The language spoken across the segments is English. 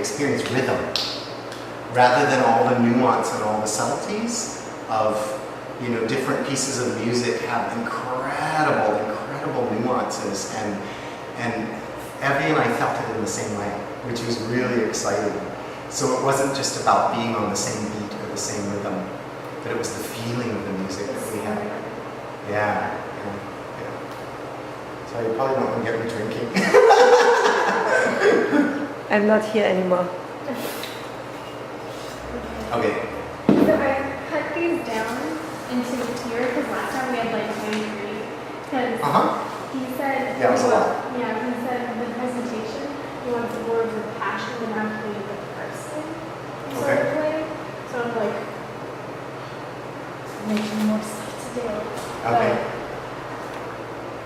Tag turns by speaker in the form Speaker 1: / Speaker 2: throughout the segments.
Speaker 1: experience rhythm, rather than all the nuance and all the subtleties of, you know, different pieces of music have incredible nuances, and Evie and I felt it in the same way, which was really exciting. So it wasn't just about being on the same beat or the same rhythm, but it was the feeling of the music that we had. Yeah. So you probably don't want to get me drinking.
Speaker 2: I'm not here anymore.
Speaker 1: Okay.
Speaker 3: So I cut these down into here because last time we had like 23. Because he said,
Speaker 1: Yeah, it was a lot.
Speaker 3: Yeah, he said in the presentation he wants the words with passion and not really the person sort of way. So I'm like making more stuff to do.
Speaker 1: Okay.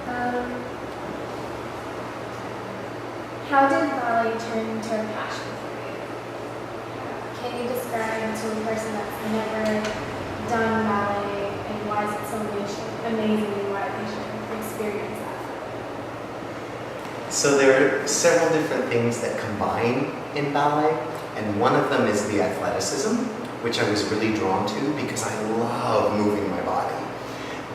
Speaker 3: But, how did ballet turn into a passion for you? Can you describe to a person that's never done ballet and why is it so amazing and why they should experience that?
Speaker 1: So there are several different things that combine in ballet, and one of them is the athleticism, which I was really drawn to because I love moving my body.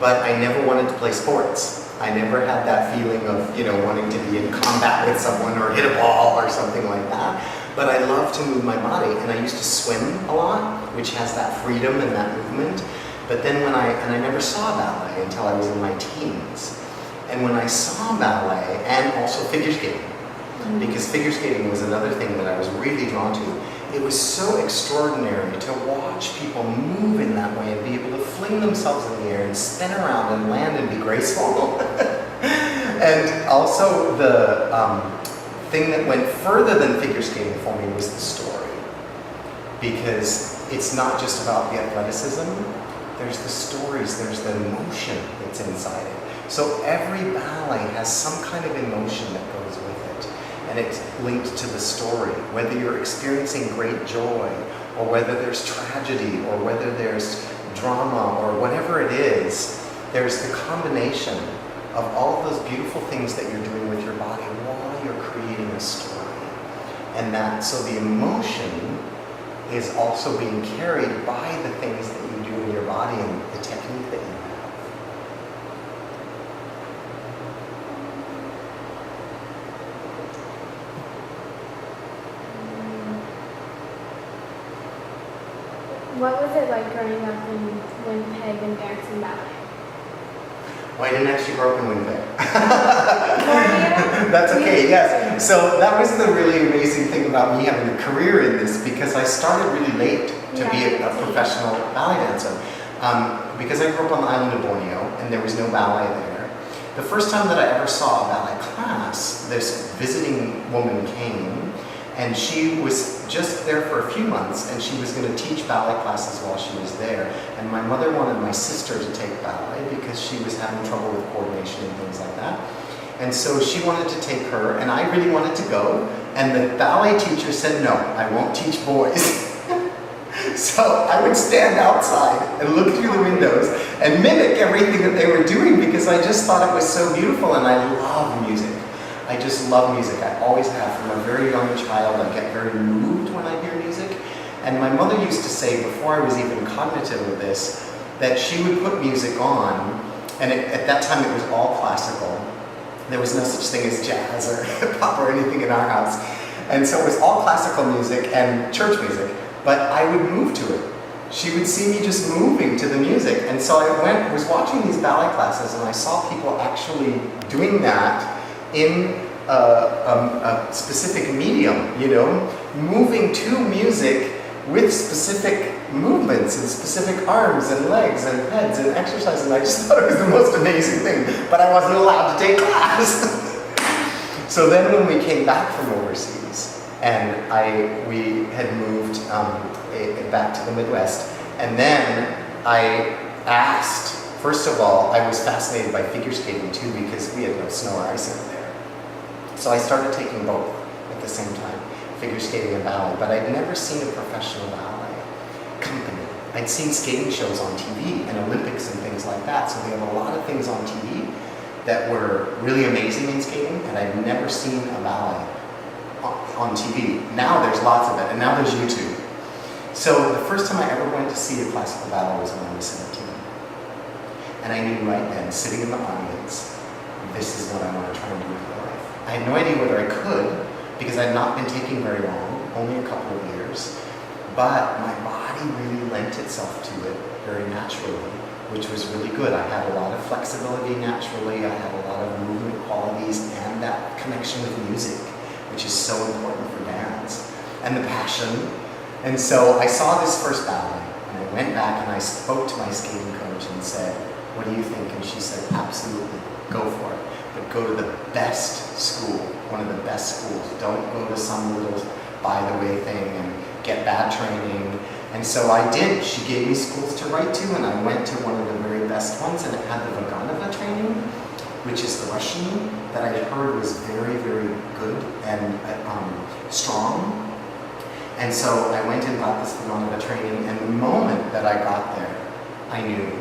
Speaker 1: But I never wanted to play sports. I never had that feeling of, you know, wanting to be in combat with someone or hit a ball or something like that. But I love to move my body, and I used to swim a lot, which has that freedom and that movement. But then I never saw ballet until I was in my teens. And when I saw ballet, and also figure skating, because figure skating was another thing that I was really drawn to, it was so extraordinary to watch people move in that way and be able to fling themselves in the air and spin around and land and be graceful. And also the thing that went further than figure skating for me was the story. Because it's not just about the athleticism, there's the stories, there's the emotion that's inside it. So every ballet has some kind of emotion that goes with it. And it's linked to the story, whether you're experiencing great joy, or whether there's tragedy, or whether there's drama, or whatever it is, there's the combination of all of those beautiful things that you're doing with your body while you're creating a story. And that, so the emotion is also being carried by the things that you do in your body and the technique that you have.
Speaker 3: What was it like growing up in Winnipeg and dancing ballet?
Speaker 1: Well, I didn't actually grow up in Winnipeg. That's okay, yes. So that was the really amazing thing about me having a career in this, because I started really late to be a professional ballet dancer. Because I grew up on the island of Borneo and there was no ballet there. The first time that I ever saw a ballet class, this visiting woman came, and she was just there for a few months, and she was going to teach ballet classes while she was there. And my mother wanted my sister to take ballet because she was having trouble with coordination and things like that. And so she wanted to take her, and I really wanted to go. And the ballet teacher said, no, I won't teach boys. So I would stand outside and look through the windows and mimic everything that they were doing, because I just thought it was so beautiful, and I love music. I just love music. I always have. From a very young child, I get very moved when I hear music. And my mother used to say, before I was even cognitive of this, that she would put music on, and at that time it was all classical. There was no such thing as jazz or hip-hop or anything in our house. And so it was all classical music and church music, but I would move to it. She would see me just moving to the music. And so I was watching these ballet classes, and I saw people actually doing that in a specific medium, you know, moving to music with specific movements and specific arms and legs and heads and exercise, and I just thought it was the most amazing thing, but I wasn't allowed to take class. So then when we came back from overseas, and we had moved back to the Midwest, and then I asked, first of all, I was fascinated by figure skating too, because we had no snow or ice in there. So I started taking both at the same time, figure skating and ballet, but I'd never seen a professional ballet company. I'd seen skating shows on TV and Olympics and things like that, so they have a lot of things on TV that were really amazing in skating, and I'd never seen a ballet on TV. Now there's lots of it, and now there's YouTube. So the first time I ever went to see a classical ballet was when I was 17. And I knew right then, sitting in the audience, this is what I want to try and do with my life. I had no idea whether I could, because I had not been taking very long, only a couple of years. But my body really lent itself to it very naturally, which was really good. I had a lot of flexibility naturally, I had a lot of movement qualities, and that connection with music, which is so important for dance, and the passion. And so I saw this first ballet, and I went back and I spoke to my skating coach and said, what do you think? And she said, absolutely, go for it. But go to the best school, one of the best schools. Don't go to some little by-the-way thing and get bad training. And so I did. She gave me schools to write to, and I went to one of the very best ones, and it had the Vaganova training, which is the Russian that I heard was very, very good and strong. And so I went and got this Vaganova training, and the moment that I got there, I knew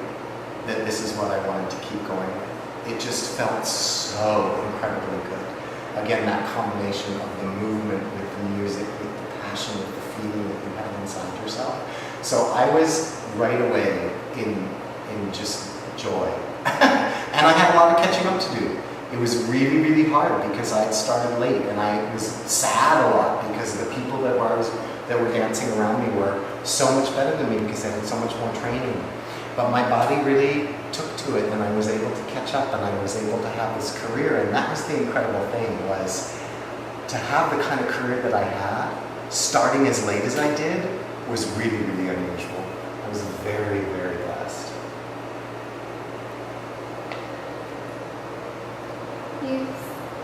Speaker 1: that this is what I wanted to keep going with. It just felt so incredibly good. Again, that combination of the movement with the music, with the passion, with the feeling that you have inside yourself. So I was right away in just joy. And I had a lot of catching up to do. It was really, really hard because I had started late, and I was sad a lot because the people that were dancing around me were so much better than me because they had so much more training. But my body really took to it, and I was able to catch up, and I was able to have this career. And that was the incredible thing, was to have the kind of career that I had, starting as late as I did, was really, really unusual. I was very, very blessed.
Speaker 3: You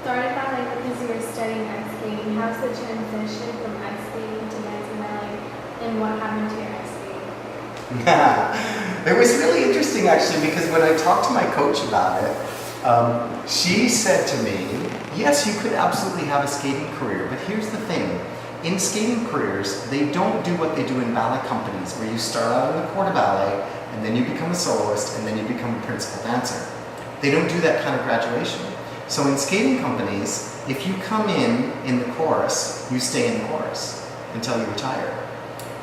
Speaker 3: started ballet because you were studying ice skating. How's the transition from ice skating to dancing ballet, and what happened to your ice skating?
Speaker 1: It was really interesting, actually, because when I talked to my coach about it, she said to me, yes, you could absolutely have a skating career, but here's the thing. In skating careers, they don't do what they do in ballet companies, where you start out in the corps de ballet, and then you become a soloist, and then you become a principal dancer. They don't do that kind of graduation. So in skating companies, if you come in the chorus, you stay in the chorus until you retire.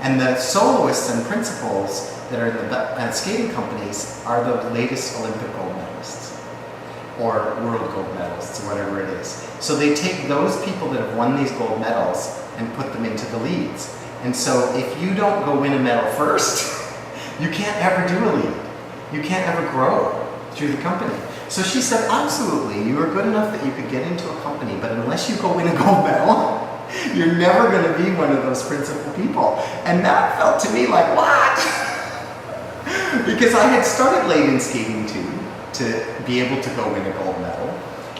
Speaker 1: And the soloists and principals that are in the skating companies are the latest Olympic gold medalists, or world gold medalists, or whatever it is. So they take those people that have won these gold medals and put them into the leads. And so if you don't go win a medal first, you can't ever do a lead. You can't ever grow through the company. So she said, absolutely, you are good enough that you could get into a company, but unless you go win a gold medal, you're never going to be one of those principal people. And that felt to me like, what? Because I had started late in skating too, to be able to go win a gold medal.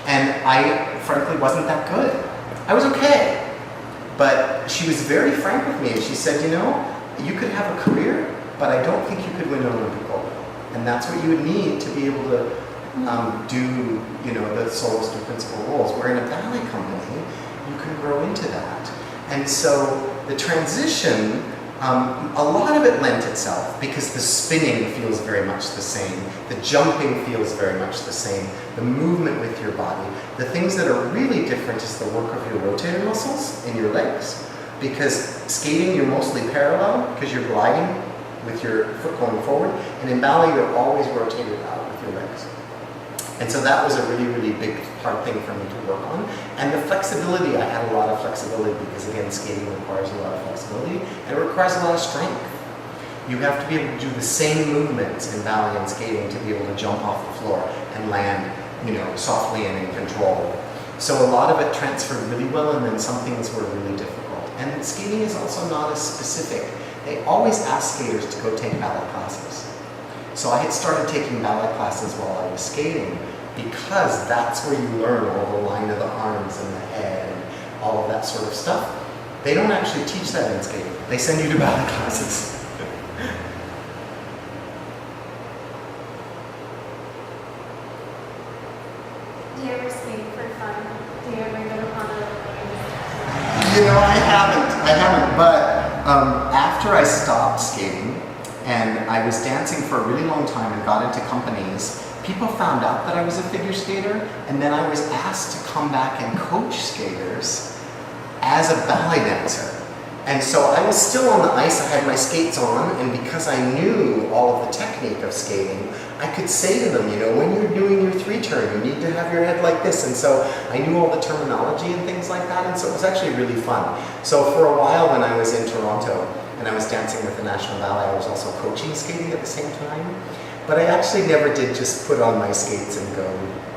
Speaker 1: And I, frankly, wasn't that good. I was okay. But she was very frank with me, and she said, you know, you could have a career, but I don't think you could win an Olympic gold medal. And that's what you would need to be able to do, you know, the soloist and principal roles. Where in a ballet company, you can grow into that. And so the transition, a lot of it lent itself because the spinning feels very much the same, the jumping feels very much the same, the movement with your body. The things that are really different is the work of your rotator muscles in your legs, because skating you're mostly parallel because you're gliding with your foot going forward, and in ballet you're always rotated out with your legs. And so that was a really, really big hard thing for me to work on. And the flexibility, I had a lot of flexibility because again, skating requires a lot of flexibility and it requires a lot of strength. You have to be able to do the same movements in ballet and skating to be able to jump off the floor and land, you know, softly and in control. So a lot of it transferred really well, and then some things were really difficult. And skating is also not as specific. They always ask skaters to go take ballet classes. So I had started taking ballet classes while I was skating because that's where you learn all the line of the arms and the head and all of that sort of stuff. They don't actually teach that in skating. They send you to ballet classes.
Speaker 3: Do you ever skate for fun? Do you ever go to Honolulu?
Speaker 1: You know, I haven't, but after I stopped skating, and I was dancing for a really long time and got into companies, people found out that I was a figure skater, and then I was asked to come back and coach skaters as a ballet dancer. And so I was still on the ice, I had my skates on, and because I knew all of the technique of skating, I could say to them, you know, when you're doing your 3-turn, you need to have your head like this. And so I knew all the terminology and things like that, and so it was actually really fun. So for a while when I was in Toronto and I was dancing with the National Ballet, I was also coaching skating at the same time. But I actually never did just put on my skates and go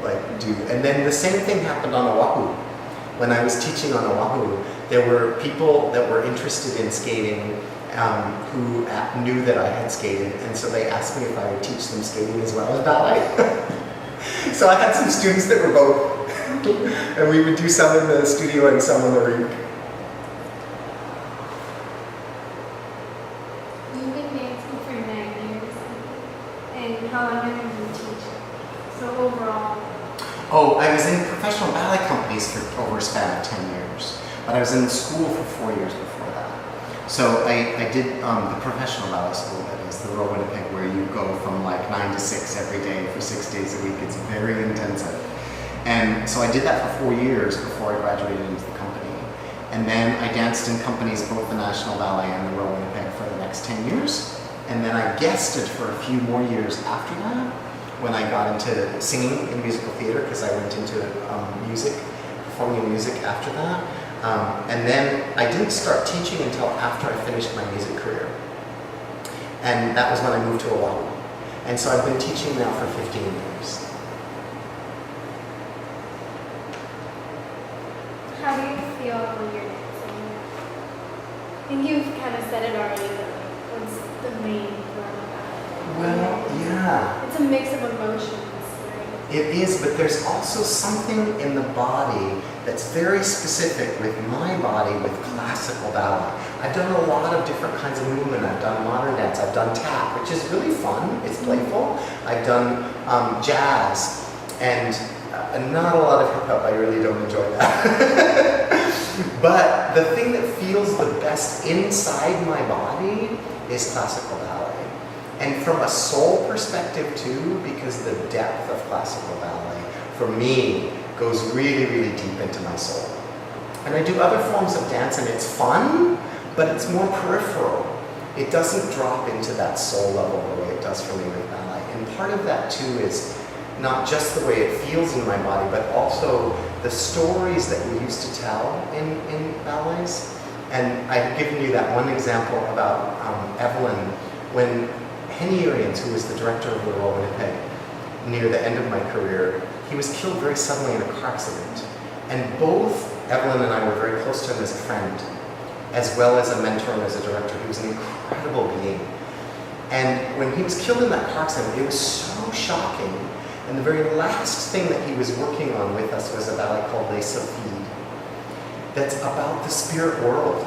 Speaker 1: like do. And then the same thing happened on Oahu. When I was teaching on Oahu, there were people that were interested in skating who knew that I had skated, and so they asked me if I would teach them skating as well as ballet. So I had some students that were both, and we would do some in the studio and some on the rink.
Speaker 3: You've been dancing for 9 years, and how long have you been teaching? So overall,
Speaker 1: Oh, I was in professional ballet companies for over a span of 10 years, but I was in school for 4 years before that. So I did the professional ballet school, that is, the Royal Winnipeg, where you go from like 9 to 6 every day for 6 days a week. It's very intensive. And so I did that for 4 years before I graduated into the company. And then I danced in companies, both the National Ballet and the Royal Winnipeg, for the next 10 years. And then I guested for a few more years after that, when I got into singing in musical theater, because I went into music, performing in music after that. And then I didn't start teaching until after I finished my music career. And that was when I moved to Oahu. And so I've been teaching now for 15 years.
Speaker 3: how do you feel when you're dancing? I think you've kind of said it already, but what's the main form of ballet?
Speaker 1: Well, yeah.
Speaker 3: It's a mix of emotions, right?
Speaker 1: It is, but there's also something in the body that's very specific with my body with classical ballet. I've done a lot of different kinds of movement. I've done modern dance, I've done tap, which is really fun, it's playful. I've done jazz, and not a lot of hip hop, I really don't enjoy that. But the thing that feels the best inside my body is classical ballet. And from a soul perspective too, because the depth of classical ballet, for me, goes really, really deep into my soul. And I do other forms of dance and it's fun, but it's more peripheral. It doesn't drop into that soul level the way it does for me with ballet. And part of that too is not just the way it feels in my body, but also the stories that we used to tell in ballets. And I've given you that one example about Evelyn, when Henny Arians, who was the director of the Royal Winnipeg, near the end of my career, he was killed very suddenly in a car accident. And both Evelyn and I were very close to him as a friend, as well as a mentor and as a director. He was an incredible being. And when he was killed in that car accident, it was so shocking. And the very last thing that he was working on with us was a ballet called Les Sophies, that's about the spirit world,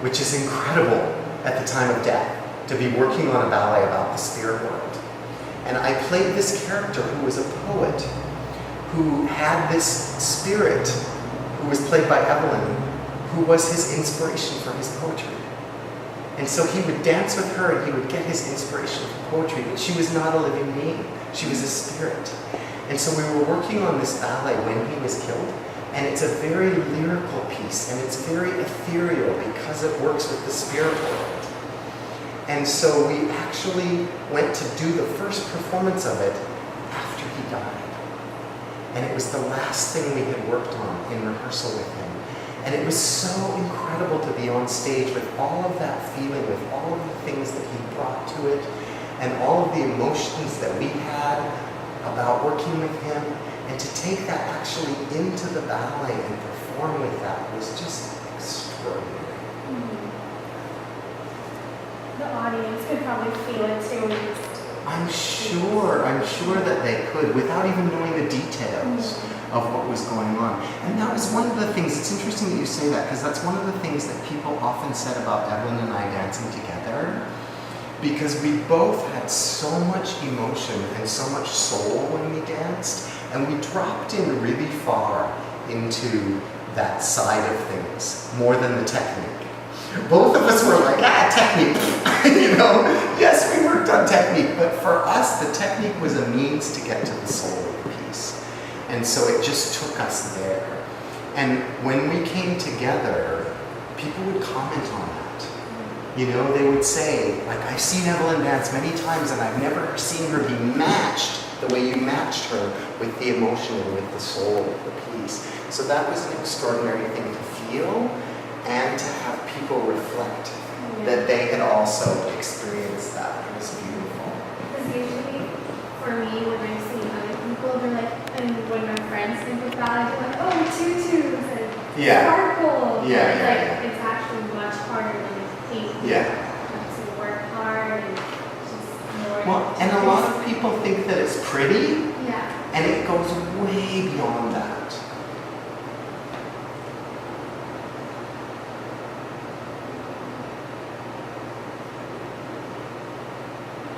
Speaker 1: which is incredible at the time of death, to be working on a ballet about the spirit world. And I played this character who was a poet, who had this spirit, who was played by Evelyn, who was his inspiration for his poetry. And so he would dance with her and he would get his inspiration for poetry, but she was not a living being. She was a spirit. And so we were working on this ballet when he was killed, and it's a very lyrical piece, and it's very ethereal because it works with the spirit world. And so we actually went to do the first performance of it after he died. And it was the last thing we had worked on in rehearsal with him. And it was so incredible to be on stage with all of that feeling, with all of the things that he brought to it, and all of the emotions that we had about working with him, and to take that actually into the ballet and perform with that was just extraordinary.
Speaker 3: The audience could probably feel it too.
Speaker 1: I'm sure that they could, without even knowing the details of what was going on. And that was one of the things, it's interesting that you say that, because that's one of the things that people often said about Evelyn and I dancing together, because we both had so much emotion and so much soul when we danced, and we dropped in really far into that side of things, more than the technique. Both of us were like, technique, you know? Yes, we worked on technique, but for us, the technique was a means to get to the soul of the piece. And so it just took us there. And when we came together, people would comment on that. You know, they would say, like, I've seen Evelyn dance many times and I've never seen her be matched the way you matched her with the emotion and with the soul, the peace. So that was an extraordinary thing to feel and to have people reflect that they had also experienced that. It was beautiful.
Speaker 3: Because usually, for me, when I'm seeing other people, they're like, and when my friends think of ballet, they're like, oh, tutus and sparkle.
Speaker 1: Yeah,
Speaker 3: It's
Speaker 1: yeah,
Speaker 3: like,
Speaker 1: yeah.
Speaker 3: it's actually much harder than you think.
Speaker 1: Yeah.
Speaker 3: You have to work hard and just more.
Speaker 1: Well, and a lot of people think that it's pretty,
Speaker 3: Yeah.
Speaker 1: and it goes way beyond that.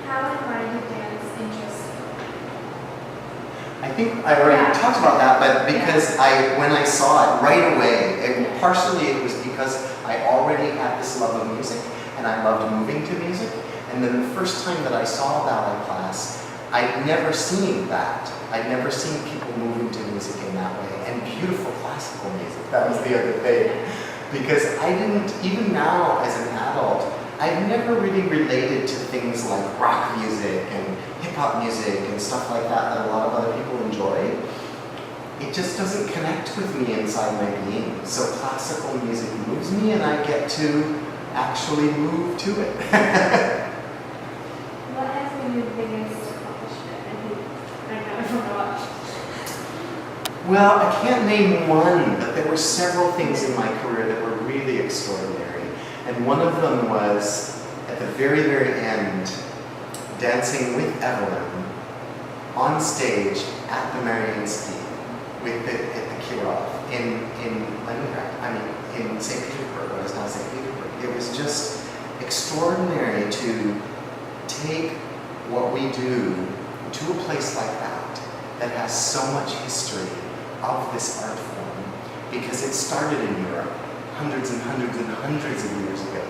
Speaker 3: How and why did dance interest you?
Speaker 1: I think I already talked about that, but because when I saw it right away, partially it was because I already had this love of music and I loved moving to music. And then the first time that I saw a ballet class, I'd never seen that. I'd never seen people moving to music in that way. And beautiful classical music, that was the other thing. Because I didn't, even now as an adult, I've never really related to things like rock music and hip-hop music and stuff like that that a lot of other people enjoy. It just doesn't connect with me inside my being. So classical music moves me and I get to actually move to it.
Speaker 3: What has been your biggest accomplishment? I don't know what.
Speaker 1: Well, I can't name one, but there were several things in my career that were really extraordinary. And one of them was, at the very, very end, dancing with Evelyn on stage at the Mariinsky at the Kirov in Leningrad, in St. Petersburg, what is now St. Petersburg. It was just extraordinary to take what we do to a place like that has so much history of this art form, because it started in Europe hundreds and hundreds and hundreds of years ago.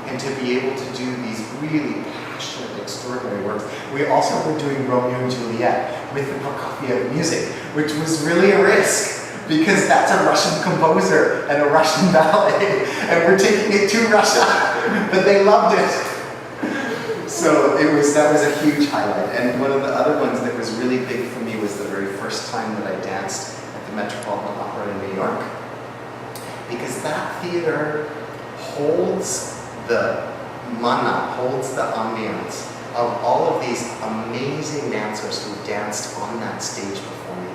Speaker 1: And to be able to do these really passionate, extraordinary works. We also were doing Romeo and Juliet with the Prokofiev music, which was really a risk, because that's a Russian composer and a Russian ballet, and we're taking it to Russia, but they loved it. So that was a huge highlight. And one of the other ones that was really big for me was the very first time that I danced at the Metropolitan Opera in New York. Because that theater holds the mana, holds the ambiance of all of these amazing dancers who danced on that stage before me.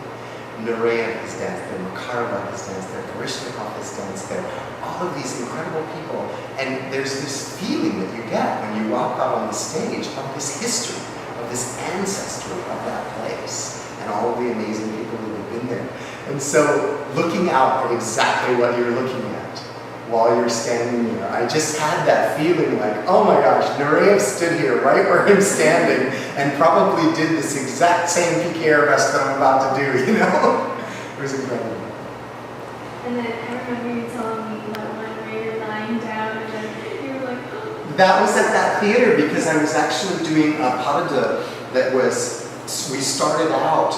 Speaker 1: Nureyev has danced there, Makarova has danced there, Baryshnikov has danced there, all of these incredible people. And there's this feeling that you get when you walk out on the stage of this history, of this ancestry of that place, and all of the amazing people who have been there. And so looking out at exactly what you're looking at while you're standing there, I just had that feeling like, oh my gosh, Nureyev stood here right where I'm standing and probably did this exact same piqué arabesque that I'm about to do, you know? It was incredible.
Speaker 3: And then I remember you telling me about one where you're lying down and then you were like, oh.
Speaker 1: That was at that theater because I was actually doing a pas de deux that was, we started out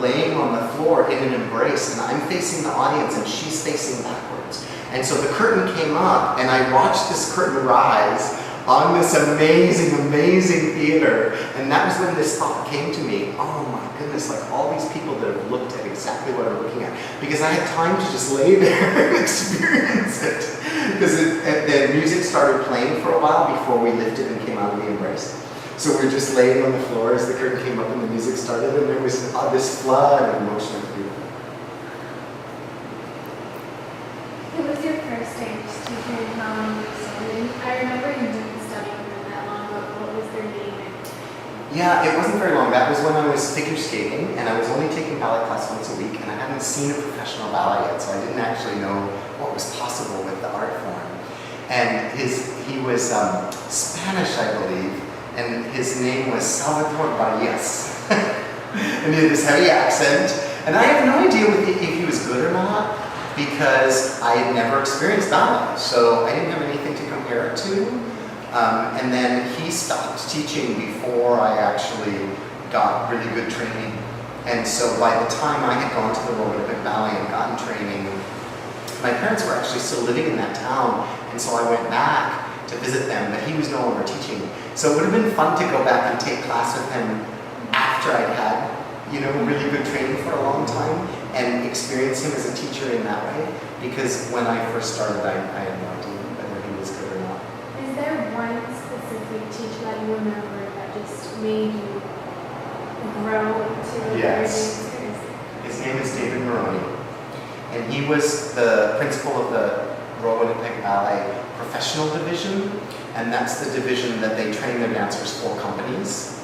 Speaker 1: laying on the floor in an embrace, and I'm facing the audience and she's facing backwards. And so the curtain came up and I watched this curtain rise on this amazing, amazing theater. And that was when this thought came to me, oh my goodness, like all these people that have looked at exactly what I'm looking at. Because I had time to just lay there and experience it. Because the music started playing for a while before we lifted and came out of the embrace. So we were just laying on the floor as the curtain came up and the music started, and there was this flood of emotion. It was beautiful.
Speaker 3: Who was your first dance teacher and how long you studied? I remember you didn't study with them that long, but what was their name?
Speaker 1: Yeah, it wasn't very long. That was when I was figure skating, and I was only taking ballet class once a week, and I hadn't seen a professional ballet yet, so I didn't actually know what was possible with the art form. And he was Spanish, I believe, and his name was Salvador Barrias. And he had this heavy accent, and I have no idea if he was good or not, because I had never experienced ballet, so I didn't have anything to compare it to. And then he stopped teaching before I actually got really good training. And so by the time I had gone to the Royal Olympic Ballet and gotten training, my parents were actually still living in that town, and so I went back to visit them, but he was no longer teaching. So it would have been fun to go back and take class with him after I'd had, really good training for a long time and experience him as a teacher in that way, because when I first started, I had no idea whether he was good or not.
Speaker 3: Is there one specific teacher that you remember that just made you grow into a
Speaker 1: Yes. His name is David Maroney, and he was the principal of the Royal Winnipeg Ballet Professional Division, and that's the division that they train their dancers for companies.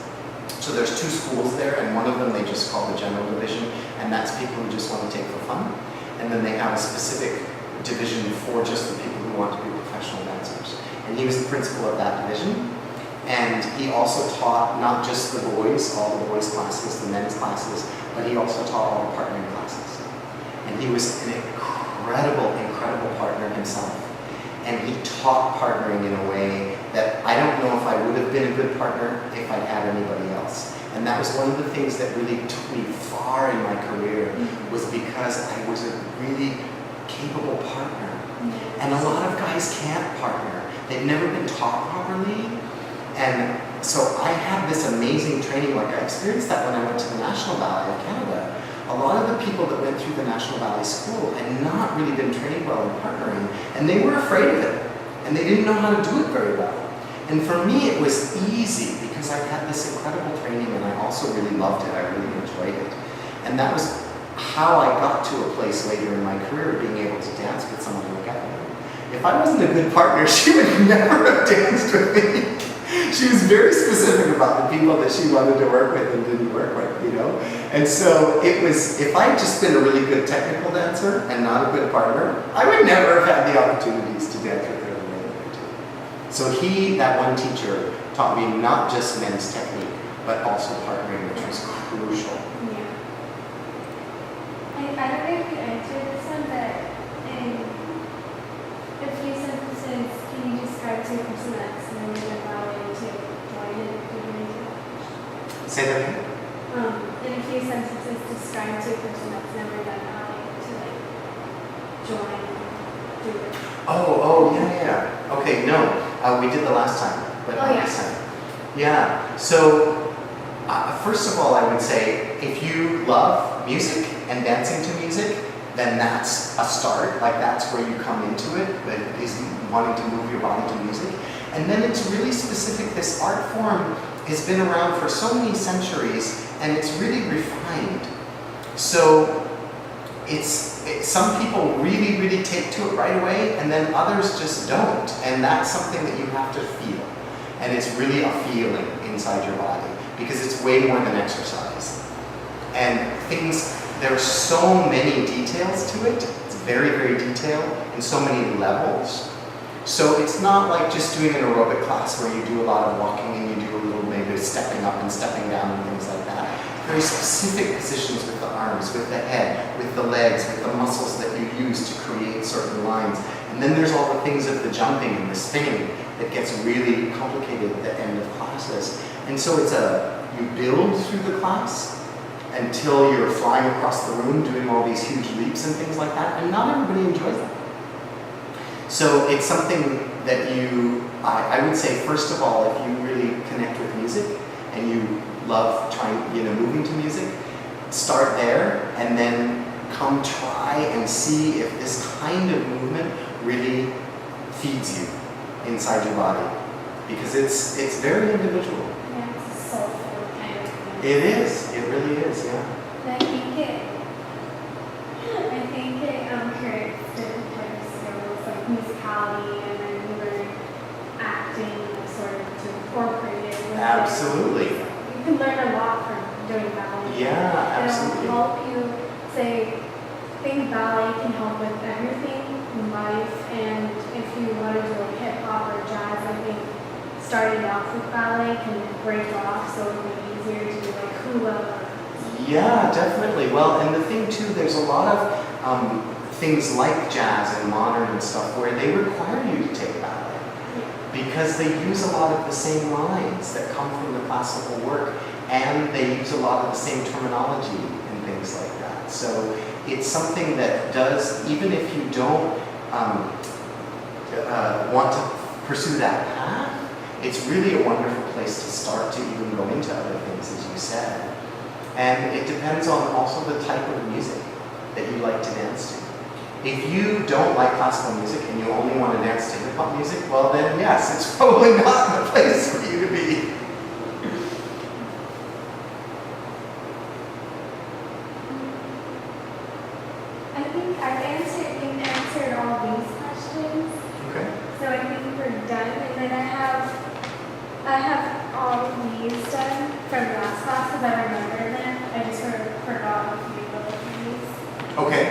Speaker 1: So there's two schools there, and one of them they just call the General Division, and that's people who just want to take for fun. And then they have a specific division for just the people who want to be professional dancers. And he was the principal of that division. And he also taught not just the boys, all the boys' classes, the men's classes, but he also taught all the partnering classes. And he was an incredible, incredible partner himself. And he taught partnering in a way that I don't know if I would have been a good partner if I'd had anybody else. And that was one of the things that really took me far in my career, was because I was a really capable partner. And a lot of guys can't partner. They've never been taught properly. And so I had this amazing training, like I experienced that when I went to the National Ballet of Canada. A lot of the people that went through the National Ballet School had not really been trained well in partnering, and they were afraid of it, and they didn't know how to do it very well. And for me, it was easy because I had this incredible training, and I also really loved it. I really enjoyed it. And that was how I got to a place later in my career, being able to dance with someone like Evelyn. If I wasn't a good partner, she would never have danced with me. She was very specific about the people that she wanted to work with and didn't work with, And so it was, if I'd just been a really good technical dancer and not a good partner, I would never have had the opportunities to dance with her the way that I did. So that one teacher, taught me not just men's technique, but also partnering, which was crucial.
Speaker 3: Yeah. I don't know if you answered this one, but in a few sentences, can you describe to a person that's never done ballet to join it?
Speaker 1: Say that again?
Speaker 3: In a few sentences, describe to a person that's never done ballet to join, do it.
Speaker 1: Yeah. Okay, no, we did the last time, but not this time. Yeah, so first of all, I would say if you love music and dancing to music, then that's a start. Like that's where you come into it, is wanting to move your body to music. And then it's really specific. This art form has been around for so many centuries, and it's really refined. So some people really, really take to it right away, and then others just don't. And that's something that you have to feel. And it's really a feeling inside your body, because it's way more than exercise. And there's so many details to it. It's very, very detailed, and so many levels. So it's not like just doing an aerobic class where you do a lot of walking and you do a little maybe stepping up and stepping down and things like that. Very specific positions with the arms, with the head, with the legs, with the muscles that you use to create certain lines. And then there's all the things of the jumping and the spinning that gets really complicated at the end of classes. And so you build through the class until you're flying across the room doing all these huge leaps and things like that, and not everybody enjoys that. So it's something that I would say, first of all, if you really connect with music and you love moving to music, start there and then come try and see if this kind of movement really feeds you inside your body, because it's very individual.
Speaker 3: Yeah, it's a soulful kind of thing.
Speaker 1: It is. It really is. Yeah.
Speaker 3: And I think it creates different types of skills like musicality, and then you learn acting, sort of to incorporate it with
Speaker 1: Absolutely.
Speaker 3: it. You can learn a lot from doing ballet.
Speaker 1: Yeah, absolutely.
Speaker 3: It'll help you think ballet can help with everything in life, and if you want to do like hip hop or jazz, I think starting off with ballet can break off, so it'll be easier to do like hula.
Speaker 1: Yeah, definitely. Well, and the thing too, there's a lot of things like jazz and modern and stuff where they require you to take ballet, because they use a lot of the same lines that come from the classical work, and they use a lot of the same terminology and things like that. So it's something that does, even if you don't want to pursue that path, it's really a wonderful place to start to even go into other things, as you said. And it depends on also the type of music that you like to dance to. If you don't like classical music and you only want to dance to hip hop music, well then yes, it's probably not the place for you to be.
Speaker 3: I think you've answered all these questions.
Speaker 1: Okay.
Speaker 3: So I think we're done. And then I have all of these done from last class because I remember them. I just forgot a few little things.
Speaker 1: Okay.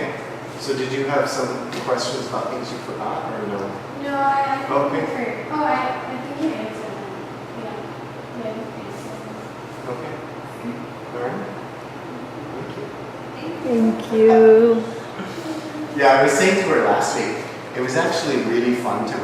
Speaker 1: So did you have some questions about things you forgot or no?
Speaker 3: No, I think
Speaker 1: Okay.
Speaker 3: I think you answered them. Yeah. Yeah, you answered them.
Speaker 1: Okay. All right. Thank you.
Speaker 2: Thank you.
Speaker 1: Yeah, I was saying to her last week, it was actually really fun to